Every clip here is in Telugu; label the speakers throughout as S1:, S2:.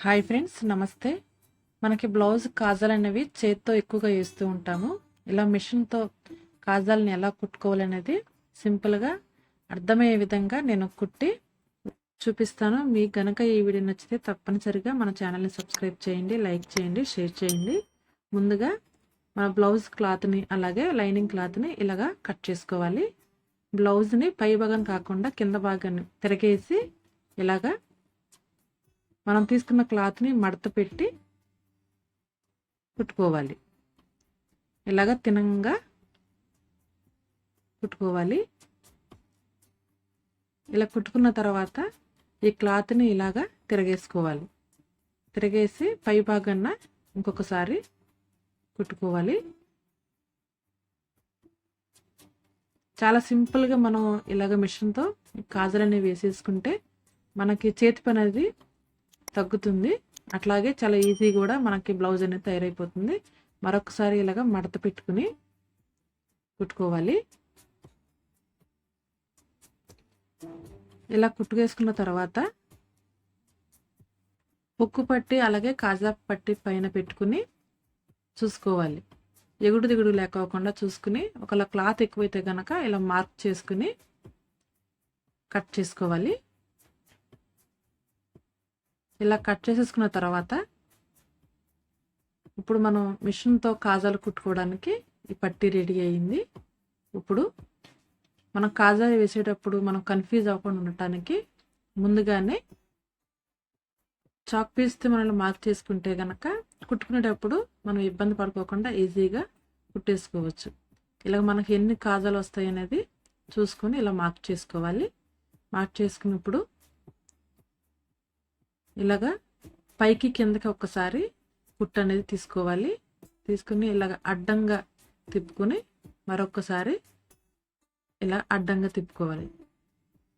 S1: హాయ్ ఫ్రెండ్స్, నమస్తే. మనకి బ్లౌజ్ కాజాలు అనేవి చేత్తో ఎక్కువగా వేస్తూ ఉంటాము. ఇలా మిషన్తో కాజాలని ఎలా కుట్టుకోవాలనేది సింపుల్గా అర్థమయ్యే విధంగా నేను కుట్టి చూపిస్తాను. మీకు గనక ఈ వీడియో నచ్చితే తప్పనిసరిగా మన ఛానల్ని సబ్స్క్రైబ్ చేయండి, లైక్ చేయండి, షేర్ చేయండి. ముందుగా మన బ్లౌజ్ క్లాత్ని అలాగే లైనింగ్ క్లాత్ని ఇలాగా కట్ చేసుకోవాలి. బ్లౌజ్ని పై భాగం కాకుండా కింద భాగాన్ని తిరగేసి ఇలాగా మనం తీసుకున్న క్లాత్ని మడత పెట్టి కుట్టుకోవాలి. ఇలాగ తినంగా కుట్టుకోవాలి. ఇలా కుట్టుకున్న తర్వాత ఈ క్లాత్ని ఇలాగ తిరగేసుకోవాలి. తిరగేసి పై భాగాన ఇంకొకసారి కుట్టుకోవాలి. చాలా సింపుల్గా మనం ఇలాగ మిషన్తో కాజాలనేవి వేసేసుకుంటే మనకి చేతి పని అనేది తగ్గుతుంది. అట్లాగే చాలా ఈజీ కూడా మనకి బ్లౌజ్ అనేది తయారైపోతుంది. మరొకసారి ఇలాగ మడత పెట్టుకుని కుట్టుకోవాలి. ఇలా కుట్టుకేసుకున్న తర్వాత పొక్కు పట్టి అలాగే కాజా పట్టి పైన పెట్టుకుని చూసుకోవాలి. ఎగుడు దిగుడు లేకోకుండా చూసుకుని, ఒకవేళ క్లాత్ ఎక్కువైతే కనుక ఇలా మార్క్ చేసుకుని కట్ చేసుకోవాలి. ఇలా కట్ చేసేసుకున్న తర్వాత ఇప్పుడు మనం మిషన్తో కాజాలు కుట్టుకోవడానికి ఈ పట్టీ రెడీ అయ్యింది. ఇప్పుడు మనం కాజాలు వేసేటప్పుడు మనం కన్ఫ్యూజ్ అవ్వకుండా ఉండటానికి ముందుగానే చాక్ పీస్తో మనల్ని మార్క్ చేసుకుంటే కనుక కుట్టుకునేటప్పుడు మనం ఇబ్బంది పడుకోకుండా ఈజీగా కుట్టేసుకోవచ్చు. ఇలా మనకి ఎన్ని కాజాలు వస్తాయి అనేది చూసుకొని ఇలా మార్క్ చేసుకోవాలి. మార్క్ చేసుకున్నప్పుడు ఇలాగా పైకి కిందకి ఒక్కసారి కుట్టు అనేది తీసుకోవాలి. తీసుకుని ఇలాగ అడ్డంగా తిప్పుకొని మరొకసారి ఇలా అడ్డంగా తిప్పుకోవాలి.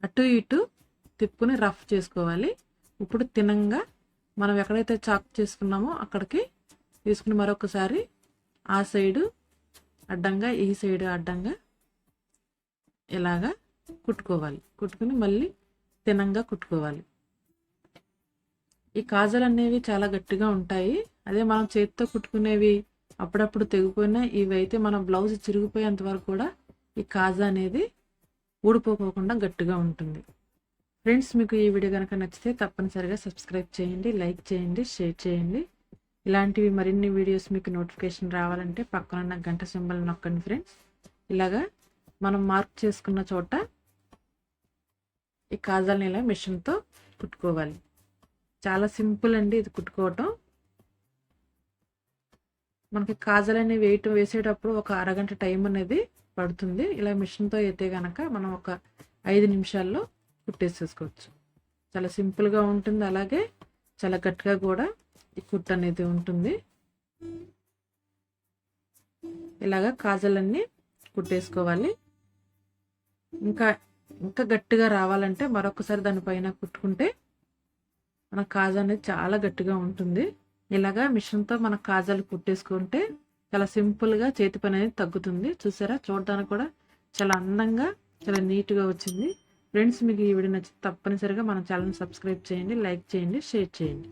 S1: అటు ఇటు తిప్పుకొని రఫ్ చేసుకోవాలి. ఇప్పుడు తినంగా మనం ఎక్కడైతే చాక్ చేసుకున్నామో అక్కడికి తీసుకుని మరొకసారి ఆ సైడు అడ్డంగా ఈ సైడు అడ్డంగా ఇలాగా కుట్టుకోవాలి. కుట్టుకుని మళ్ళీ తినంగా కుట్టుకోవాలి. ఈ కాజాలు అనేవి చాలా గట్టిగా ఉంటాయి. అదే మనం చేతితో కుట్టుకునేవి అప్పుడప్పుడు తెగిపోయినా, ఇవి అయితే మన బ్లౌజ్ చిరిగిపోయేంత వరకు కూడా ఈ కాజా అనేది ఊడిపోకోకుండా గట్టిగా ఉంటుంది. ఫ్రెండ్స్, మీకు ఈ వీడియో కనుక నచ్చితే తప్పనిసరిగా సబ్స్క్రైబ్ చేయండి, లైక్ చేయండి, షేర్ చేయండి. ఇలాంటివి మరిన్ని వీడియోస్ మీకు నోటిఫికేషన్ రావాలంటే పక్కనున్న గంట సింబల్ నొక్కండి ఫ్రెండ్స్. ఇలాగా మనం మార్క్ చేసుకున్న చోట ఈ కాజాలని ఇలా మిషన్తో కుట్టుకోవాలి. చాలా సింపుల్ అండి ఇది కుట్టుకోవటం. మనకి కాజాలని వేసేటప్పుడు ఒక అరగంట టైం అనేది పడుతుంది. ఇలా మిషన్తో అయితే కనుక మనం ఒక 5 నిమిషాల్లో కుట్టేసేసుకోవచ్చు. చాలా సింపుల్గా ఉంటుంది. అలాగే చాలా గట్టిగా కూడా ఈ కుట్టు అనేది ఉంటుంది. ఇలాగా కాజాలన్నీ కుట్టేసుకోవాలి. ఇంకా గట్టిగా రావాలంటే మరొకసారి దానిపైన కుట్టుకుంటే మన కాజా అనేది చాలా గట్టిగా ఉంటుంది. ఇలాగా మిషన్తో మన కాజాలు కుట్టేసుకుంటే చాలా సింపుల్గా చేతి పని అనేది తగ్గుతుంది. చూసారా, చూడడానికి కూడా చాలా అందంగా చాలా నీట్గా వచ్చింది. ఫ్రెండ్స్, మీకు ఈ వీడియో నచ్చితే తప్పనిసరిగా మన ఛానల్ని సబ్స్క్రైబ్ చేయండి, లైక్ చేయండి, షేర్ చేయండి.